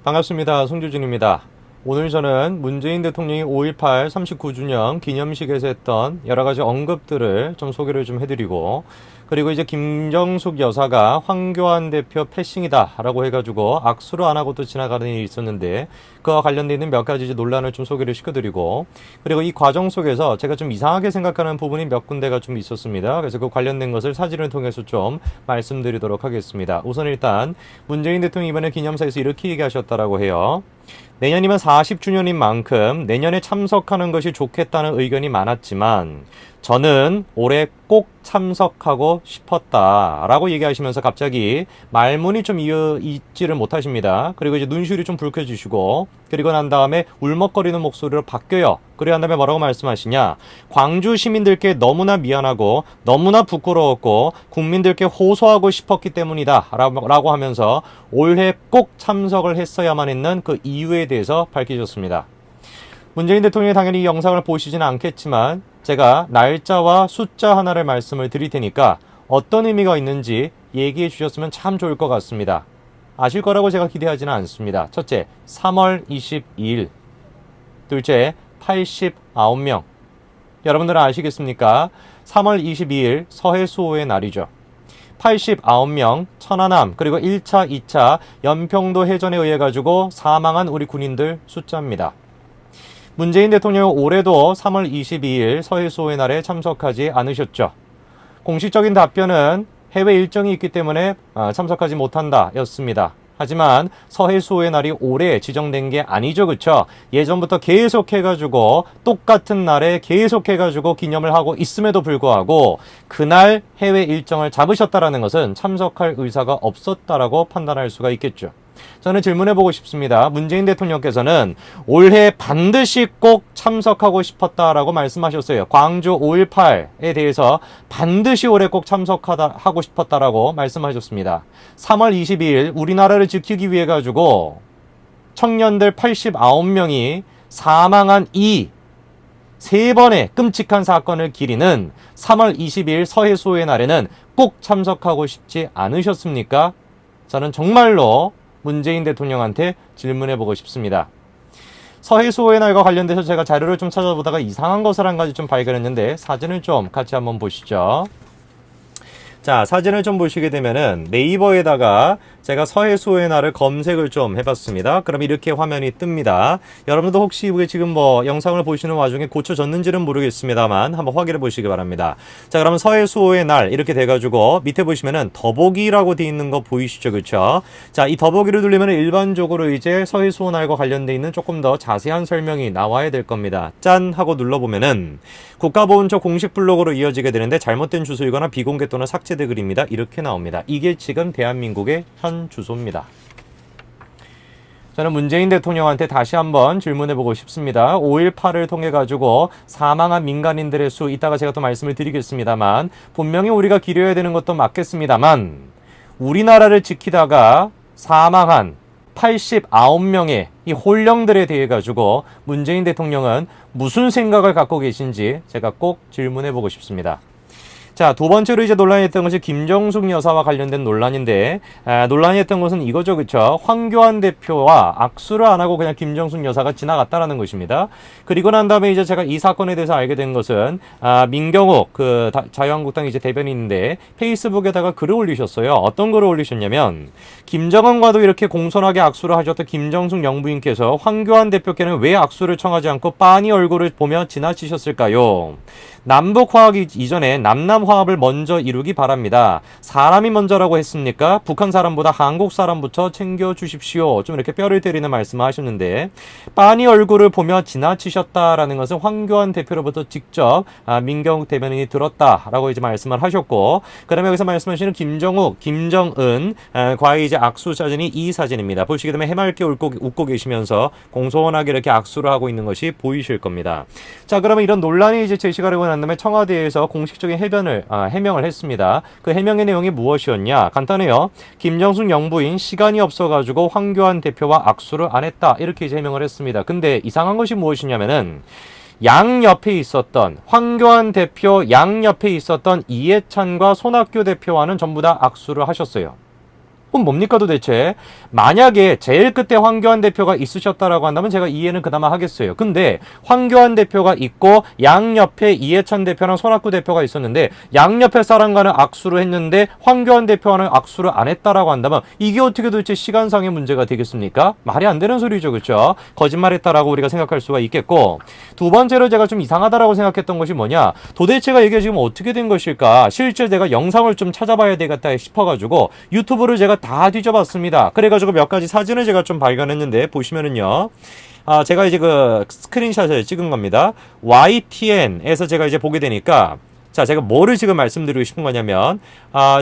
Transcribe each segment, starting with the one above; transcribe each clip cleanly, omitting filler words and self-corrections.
반갑습니다. 송주진입니다. 오늘 저는 문재인 대통령이 5.18 39주년 기념식에서 했던 여러 가지 언급들을 좀 소개를 좀 해드리고, 그리고 이제 김정숙 여사가 황교안 대표 패싱이다 라고 해가지고 악수를 안 하고 또 지나가는 일이 있었는데, 그와 관련되어 있는 몇 가지 이제 논란을 좀 소개를 시켜드리고, 그리고 이 과정 속에서 제가 좀 이상하게 생각하는 부분이 몇 군데가 좀 있었습니다. 그래서 그 관련된 것을 사진을 통해서 좀 말씀드리도록 하겠습니다. 우선 일단 문재인 대통령이 이번에 기념사에서 이렇게 얘기하셨다라고 해요. 내년이면 40주년인 만큼 내년에 참석하는 것이 좋겠다는 의견이 많았지만 저는 올해 꼭 참석하고 싶었다라고 얘기하시면서 갑자기 말문이 좀 잊지를 못하십니다. 그리고 이제 눈시울이 좀 붉혀지시고, 그리고 난 다음에 울먹거리는 목소리로 바뀌어요. 그리고 한 다음에 뭐라고 말씀하시냐, 광주 시민들께 너무나 미안하고 너무나 부끄러웠고 국민들께 호소하고 싶었기 때문이다 라고 하면서 올해 꼭 참석을 했어야만 했는 그 이유에 대해서 밝히셨습니다. 문재인 대통령이 당연히 이 영상을 보시지는 않겠지만 제가 날짜와 숫자 하나를 말씀을 드릴 테니까 어떤 의미가 있는지 얘기해 주셨으면 참 좋을 것 같습니다. 아실 거라고 제가 기대하지는 않습니다. 첫째, 3월 22일. 둘째, 89명. 여러분들은 아시겠습니까? 3월 22일 서해수호의 날이죠. 89명, 천안함, 그리고 1차, 2차 연평도 해전에 의해 가지고 사망한 우리 군인들 숫자입니다. 문재인 대통령은 올해도 3월 22일 서해수호의 날에 참석하지 않으셨죠. 공식적인 답변은 해외 일정이 있기 때문에 참석하지 못한다 였습니다. 하지만 서해수호의 날이 올해 지정된 게 아니죠, 그쵸? 예전부터 계속해가지고 똑같은 날에 계속해가지고 기념을 하고 있음에도 불구하고 그날 해외 일정을 잡으셨다라는 것은 참석할 의사가 없었다라고 판단할 수가 있겠죠. 저는 질문해보고 싶습니다. 문재인 대통령께서는 올해 반드시 꼭 참석하고 싶었다라고 말씀하셨어요. 광주 5.18에 대해서 반드시 올해 꼭 참석하고 싶었다라고 말씀하셨습니다. 3월 22일 우리나라를 지키기 위해 가지고 청년들 89명이 사망한 이 세 번의 끔찍한 사건을 기리는 3월 22일 서해수호의 날에는 꼭 참석하고 싶지 않으셨습니까? 저는 정말로 문재인 대통령한테 질문해보고 싶습니다. 서해수호의 날과 관련돼서 제가 자료를 좀 찾아보다가 이상한 것을 한 가지 좀 발견했는데 사진을 좀 같이 한번 보시죠. 자, 사진을 좀 보시게 되면은 네이버에다가 제가 서해수호의 날을 검색을 좀 해봤습니다. 그럼 이렇게 화면이 뜹니다. 여러분들도 혹시 이게 지금 영상을 보시는 와중에 고쳐졌는지는 모르겠습니다만 한번 확인해 보시기 바랍니다. 자, 그러면 서해수호의 날 이렇게 돼가지고 밑에 보시면은 더보기라고 돼 있는 거 보이시죠, 그렇죠? 자, 이 더보기를 누르면은 일반적으로 이제 서해수호 날과 관련돼 있는 조금 더 자세한 설명이 나와야 될 겁니다. 짠 하고 눌러보면은 국가보훈처 공식 블로그로 이어지게 되는데 잘못된 주소이거나 비공개 또는 삭제된 글입니다. 이렇게 나옵니다. 이게 지금 대한민국의 현 주소입니다. 저는 문재인 대통령한테 다시 한번 질문해보고 싶습니다. 5.18을 통해 가지고 사망한 민간인들의 수 이따가 제가 또 말씀을 드리겠습니다만 분명히 우리가 기려야 되는 것도 맞겠습니다만 우리나라를 지키다가 사망한 89명의 이 홀령들에 대해 가지고 문재인 대통령은 무슨 생각을 갖고 계신지 제가 꼭 질문해보고 싶습니다. 자, 두 번째로 이제 논란이 했던 것이 김정숙 여사와 관련된 논란인데, 논란이 했던 것은 이거죠, 그쵸? 황교안 대표와 악수를 안 하고 그냥 김정숙 여사가 지나갔다라는 것입니다. 그리고 난 다음에 이제 제가 이 사건에 대해서 알게 된 것은, 민경욱, 자유한국당 이제 대변인인데, 페이스북에다가 글을 올리셨어요. 어떤 글을 올리셨냐면, 김정은과도 이렇게 공손하게 악수를 하셨던 김정숙 영부인께서 황교안 대표께는 왜 악수를 청하지 않고 빤히 얼굴을 보며 지나치셨을까요? 남북 화합 이전에 남남 화합을 먼저 이루기 바랍니다. 사람이 먼저라고 했습니까? 북한 사람보다 한국 사람부터 챙겨주십시오. 좀 이렇게 뼈를 때리는 말씀을 하셨는데 빤히 얼굴을 보며 지나치셨다라는 것은 황교안 대표로부터 직접 민경욱 대변인이 들었다라고 이제 말씀을 하셨고, 그다음에 여기서 말씀하시는 김정욱, 김정은 과의 이제 악수 사진이 이 사진입니다. 보시게 되면 해맑게 웃고 계시면서 공손하게 이렇게 악수를 하고 있는 것이 보이실 겁니다. 자, 그러면 이런 논란이 이제 제시가 되고 난 다음에 청와대에서 공식적인 해명을 했습니다. 그 해명의 내용이 무엇이었냐? 간단해요. 김정숙 영부인 시간이 없어가지고 황교안 대표와 악수를 안 했다. 이렇게 이제 해명을 했습니다. 근데 이상한 것이 무엇이냐면은 양옆에 있었던 황교안 대표 양옆에 있었던 이해찬과 손학규 대표와는 전부 다 악수를 하셨어요. 그럼 뭡니까 도대체? 만약에 제일 끝에 황교안 대표가 있으셨다라고 한다면 제가 이해는 그나마 하겠어요. 근데 황교안 대표가 있고 양옆에 이해찬 대표랑 손학규 대표가 있었는데 양옆에 사람과는 악수를 했는데 황교안 대표와는 악수를 안 했다라고 한다면 이게 어떻게 도대체 시간상의 문제가 되겠습니까? 말이 안 되는 소리죠. 그렇죠? 거짓말했다라고 우리가 생각할 수가 있겠고, 두 번째로 제가 좀 이상하다라고 생각했던 것이 뭐냐, 도대체가 이게 지금 어떻게 된 것일까? 실제 제가 영상을 좀 찾아봐야 되겠다 싶어가지고 유튜브를 제가 다 뒤져봤습니다. 그래가지고 몇 가지 사진을 제가 좀 발견했는데 보시면은요, 제가 이제 그 스크린샷을 찍은 겁니다. YTN에서 제가 이제 보게 되니까, 자, 제가 뭐를 지금 말씀드리고 싶은 거냐면,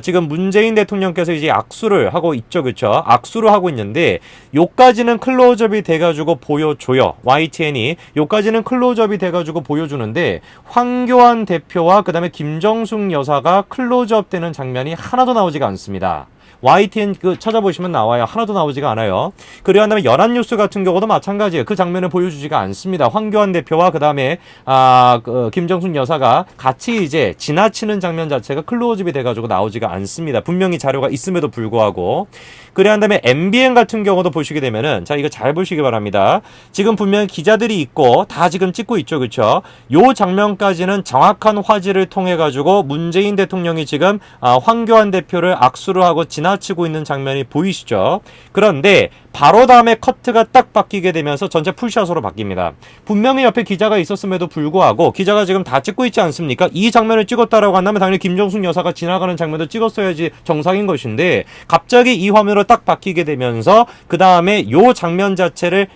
지금 문재인 대통령께서 이제 악수를 하고 있죠, 그쵸? 악수를 하고 있는데, 요까지는 클로즈업이 돼가지고 보여줘요. YTN이. 요까지는 클로즈업이 돼가지고 보여주는데, 황교안 대표와 그 다음에 김정숙 여사가 클로즈업 되는 장면이 하나도 나오지가 않습니다. YTN 찾아보시면 나와요. 하나도 나오지가 않아요. 그리고 한다면 연합뉴스 같은 경우도 마찬가지예요. 그 장면을 보여주지가 않습니다. 황교안 대표와 그 다음에 김정숙 여사가 같이 이제 지나치는 장면 자체가 클로즈업이 돼가지고 나오지가 않습니다. 분명히 자료가 있음에도 불구하고. 그래 한다면 MBN 같은 경우도 보시게 되면은, 자, 이거 잘 보시기 바랍니다. 지금 분명히 기자들이 있고 다 지금 찍고 있죠, 그렇죠? 요 장면까지는 정확한 화질을 통해 가지고 문재인 대통령이 지금 황교안 대표를 악수를 하고 지나치고 있는 장면이 보이시죠? 그런데 바로 다음에 커트가 딱 바뀌게 되면서 전체 풀샷으로 바뀝니다. 분명히 옆에 기자가 있었음에도 불구하고 기자가 지금 다 찍고 있지 않습니까? 이 장면을 찍었다라고 한다면 당연히 김정숙 여사가 지나가는 장면도 찍었어야지 정상인 것인데, 갑자기 이 화면으로 딱 바뀌게 되면서 그 다음에 요 장면 자체를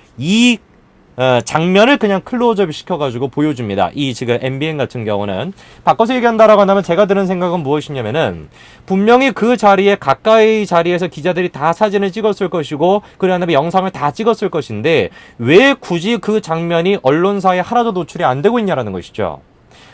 장면을 그냥 클로즈업 시켜가지고 보여줍니다. 이 지금 MBN 같은 경우는. 바꿔서 얘기한다라고 한다면 제가 드는 생각은 무엇이냐면은, 분명히 그 자리에 가까이 자리에서 기자들이 다 사진을 찍었을 것이고, 그래 한다면 영상을 다 찍었을 것인데, 왜 굳이 그 장면이 언론사에 하나도 노출이 안 되고 있냐라는 것이죠.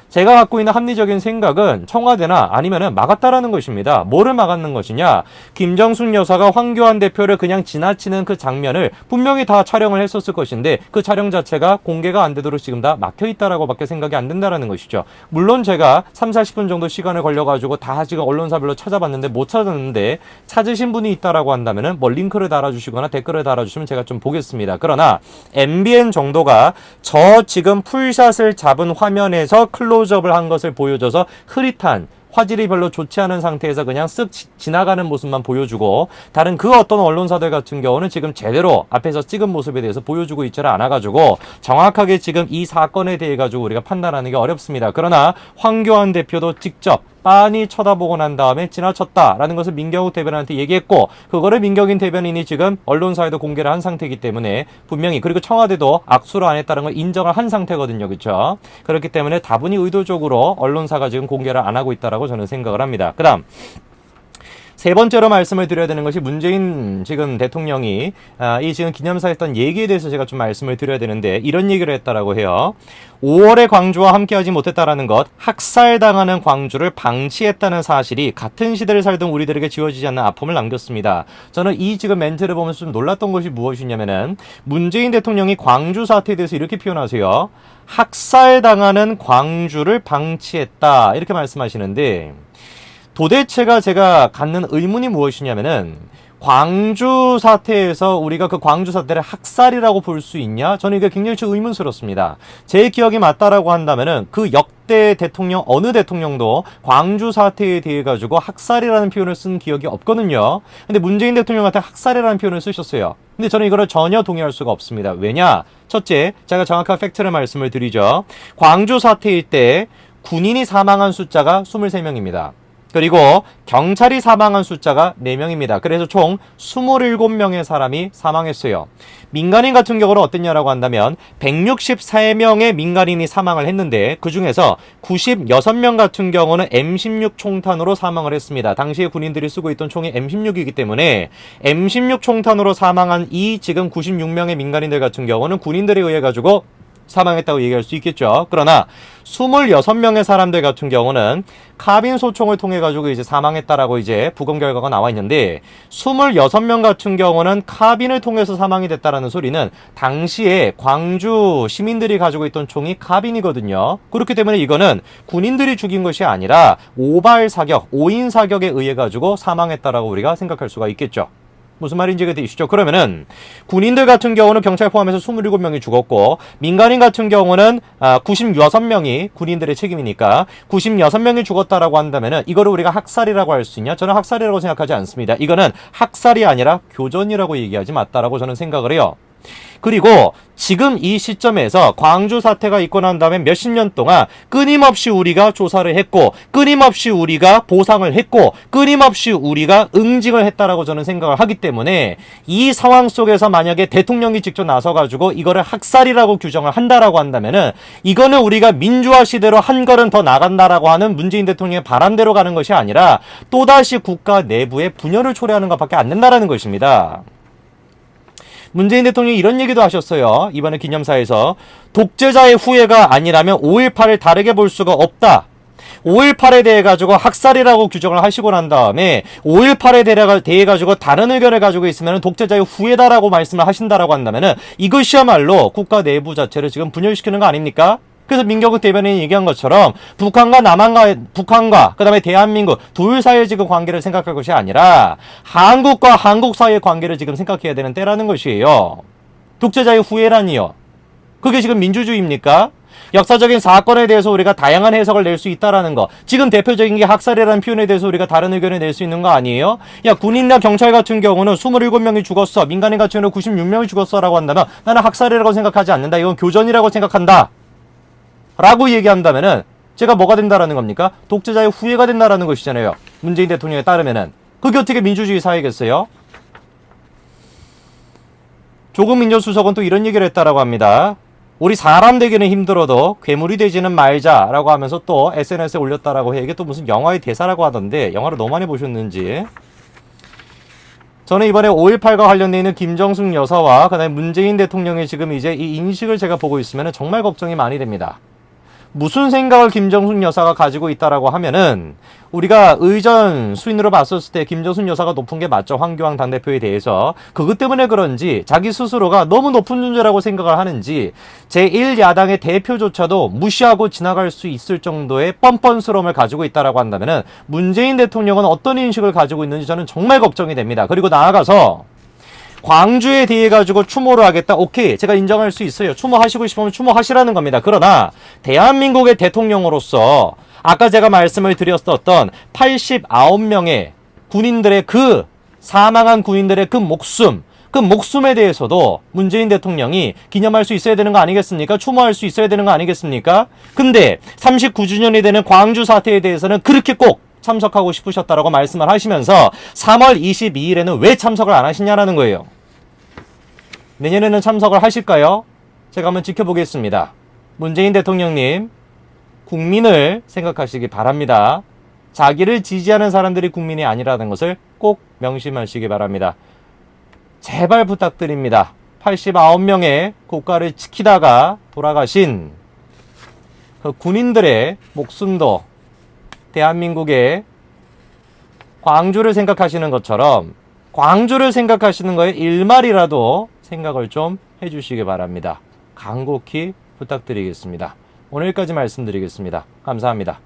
제가 갖고 있는 합리적인 생각은 청와대나 아니면은 막았다라는 것입니다. 뭐를 막았는 것이냐? 김정숙 여사가 황교안 대표를 그냥 지나치는 그 장면을 분명히 다 촬영을 했었을 것인데, 그 촬영 자체가 공개가 안 되도록 지금 다 막혀있다라고 밖에 생각이 안 된다라는 것이죠. 물론 제가 30-40분 정도 시간을 걸려가지고 다 지금 언론사별로 찾아봤는데 못 찾았는데, 찾으신 분이 있다라고 한다면은 뭐 링크를 달아주시거나 댓글을 달아주시면 제가 좀 보겠습니다. 그러나 MBN 정도가 저 지금 풀샷을 잡은 화면에서 클로즈업을 한 것을 보여줘서 흐릿한, 화질이 별로 좋지 않은 상태에서 그냥 쓱 지나가는 모습만 보여주고, 다른 그 어떤 언론사들 같은 경우는 지금 제대로 앞에서 찍은 모습에 대해서 보여주고 있지를 않아가지고 정확하게 지금 이 사건에 대해 가지고 우리가 판단하는 게 어렵습니다. 그러나 황교안 대표도 직접 빤히 쳐다보고 난 다음에 지나쳤다라는 것을 민경욱 대변인한테 얘기했고, 그거를 민경인 대변인이 지금 언론사에도 공개를 한 상태이기 때문에 분명히, 그리고 청와대도 악수를 안 했다는 걸 인정을 한 상태거든요. 그렇죠? 그렇기 때문에 다분히 의도적으로 언론사가 지금 공개를 안 하고 있다라고 저는 생각을 합니다. 그 다음 세 번째로 말씀을 드려야 되는 것이, 문재인 지금 대통령이 이 지금 기념사에 했던 얘기에 대해서 제가 좀 말씀을 드려야 되는데, 이런 얘기를 했다라고 해요. 5월에 광주와 함께하지 못했다라는 것, 학살당하는 광주를 방치했다는 사실이 같은 시대를 살던 우리들에게 지워지지 않는 아픔을 남겼습니다. 저는 이 지금 멘트를 보면서 좀 놀랐던 것이 무엇이냐면은, 문재인 대통령이 광주 사태에 대해서 이렇게 표현하세요. 학살당하는 광주를 방치했다, 이렇게 말씀하시는데, 도대체가 제가 갖는 의문이 무엇이냐면은, 광주 사태에서 우리가 그 광주 사태를 학살이라고 볼 수 있냐? 저는 이게 굉장히 좀 의문스럽습니다. 제 기억이 맞다라고 한다면은 그 역대 대통령, 어느 대통령도 광주 사태에 대해 가지고 학살이라는 표현을 쓴 기억이 없거든요. 근데 문재인 대통령한테 학살이라는 표현을 쓰셨어요. 근데 저는 이거를 전혀 동의할 수가 없습니다. 왜냐? 첫째, 제가 정확한 팩트를 말씀을 드리죠. 광주 사태일 때 군인이 사망한 숫자가 23명입니다. 그리고 경찰이 사망한 숫자가 4명입니다. 그래서 총 27명의 사람이 사망했어요. 민간인 같은 경우는 어땠냐라고 한다면 163명의 민간인이 사망을 했는데, 그 중에서 96명 같은 경우는 M16 총탄으로 사망을 했습니다. 당시에 군인들이 쓰고 있던 총이 M16이기 때문에 M16 총탄으로 사망한 이 지금 96명의 민간인들 같은 경우는 군인들에 의해 가지고 사망했다고 얘기할 수 있겠죠. 그러나 26명의 사람들 같은 경우는 카빈 소총을 통해 가지고 이제 사망했다라고 이제 부검 결과가 나와 있는데 26명 같은 경우는 카빈을 통해서 사망이 됐다라는 소리는 당시에 광주 시민들이 가지고 있던 총이 카빈이거든요. 그렇기 때문에 이거는 군인들이 죽인 것이 아니라 오발 사격, 오인 사격에 의해 가지고 사망했다라고 우리가 생각할 수가 있겠죠. 무슨 말인지 이해되시죠? 그러면은 군인들 같은 경우는 경찰 포함해서 27명이 죽었고 민간인 같은 경우는 96명이 군인들의 책임이니까 96명이 죽었다라고 한다면은 이거를 우리가 학살이라고 할 수 있냐? 저는 학살이라고 생각하지 않습니다. 이거는 학살이 아니라 교전이라고 얘기하지 맞다라고 저는 생각을 해요. 그리고 지금 이 시점에서 광주 사태가 있고 난 다음에 몇십 년 동안 끊임없이 우리가 조사를 했고 끊임없이 우리가 보상을 했고 끊임없이 우리가 응징을 했다라고 저는 생각을 하기 때문에 이 상황 속에서 만약에 대통령이 직접 나서가지고 이거를 학살이라고 규정을 한다라고 한다면은 이거는 우리가 민주화 시대로 한 걸음 더 나간다라고 하는 문재인 대통령의 바람대로 가는 것이 아니라 또다시 국가 내부의 분열을 초래하는 것밖에 안 된다라는 것입니다. 문재인 대통령이 이런 얘기도 하셨어요. 이번에 기념사에서 독재자의 후예가 아니라면 5.18을 다르게 볼 수가 없다. 5.18에 대해 가지고 학살이라고 규정을 하시고 난 다음에 5.18에 대해 가지고 다른 의견을 가지고 있으면 독재자의 후예다라고 말씀을 하신다라고 한다면은 이것이야말로 국가 내부 자체를 지금 분열시키는 거 아닙니까? 그래서 민경욱 대변인이 얘기한 것처럼 북한과 그다음에 대한민국 둘 사이의 지금 관계를 생각할 것이 아니라 한국과 한국 사이의 관계를 지금 생각해야 되는 때라는 것이에요. 독재자의 후예라니요. 그게 지금 민주주의입니까? 역사적인 사건에 대해서 우리가 다양한 해석을 낼 수 있다라는 거. 지금 대표적인 게 학살이라는 표현에 대해서 우리가 다른 의견을 낼 수 있는 거 아니에요? 야, 군인이나 경찰 같은 경우는 27명이 죽었어. 민간인 같은 경우는 96명이 죽었어라고 한다면 나는 학살이라고 생각하지 않는다. 이건 교전이라고 생각한다. 라고 얘기한다면은 제가 뭐가 된다라는 겁니까? 독재자의 후예가 된다라는 것이잖아요. 문재인 대통령에 따르면은. 그게 어떻게 민주주의 사회겠어요? 조국 민정수석은 또 이런 얘기를 했다라고 합니다. 우리 사람 되기는 힘들어도 괴물이 되지는 말자라고 하면서 또 SNS에 올렸다라고 해. 이게 또 무슨 영화의 대사라고 하던데 영화를 너무 많이 보셨는지. 저는 이번에 5.18과 관련되어 있는 김정숙 여사와 그다음에 문재인 대통령의 지금 이제 이 인식을 제가 보고 있으면 정말 걱정이 많이 됩니다. 무슨 생각을 김정숙 여사가 가지고 있다라고 하면은 우리가 의전 수인으로 봤었을 때 김정숙 여사가 높은 게 맞죠. 황교안 당대표에 대해서. 그것 때문에 그런지 자기 스스로가 너무 높은 존재라고 생각을 하는지 제1야당의 대표조차도 무시하고 지나갈 수 있을 정도의 뻔뻔스러움을 가지고 있다라고 한다면은 문재인 대통령은 어떤 인식을 가지고 있는지 저는 정말 걱정이 됩니다. 그리고 나아가서 광주에 대해 가지고 추모를 하겠다. 오케이. 제가 인정할 수 있어요. 추모하시고 싶으면 추모하시라는 겁니다. 그러나 대한민국의 대통령으로서 아까 제가 말씀을 드렸었던 89명의 군인들의 그 사망한 군인들의 그 목숨에 대해서도 문재인 대통령이 기념할 수 있어야 되는 거 아니겠습니까? 추모할 수 있어야 되는 거 아니겠습니까? 근데 39주년이 되는 광주 사태에 대해서는 그렇게 꼭 참석하고 싶으셨다라고 말씀을 하시면서 3월 22일에는 왜 참석을 안 하시냐라는 거예요. 내년에는 참석을 하실까요? 제가 한번 지켜보겠습니다. 문재인 대통령님, 국민을 생각하시기 바랍니다. 자기를 지지하는 사람들이 국민이 아니라는 것을 꼭 명심하시기 바랍니다. 제발 부탁드립니다. 89명의 국가를 지키다가 돌아가신 그 군인들의 목숨도 대한민국의 광주를 생각하시는 것처럼 광주를 생각하시는 거에 일말이라도 생각을 좀 해주시기 바랍니다. 간곡히 부탁드리겠습니다. 오늘 여기까지 말씀드리겠습니다. 감사합니다.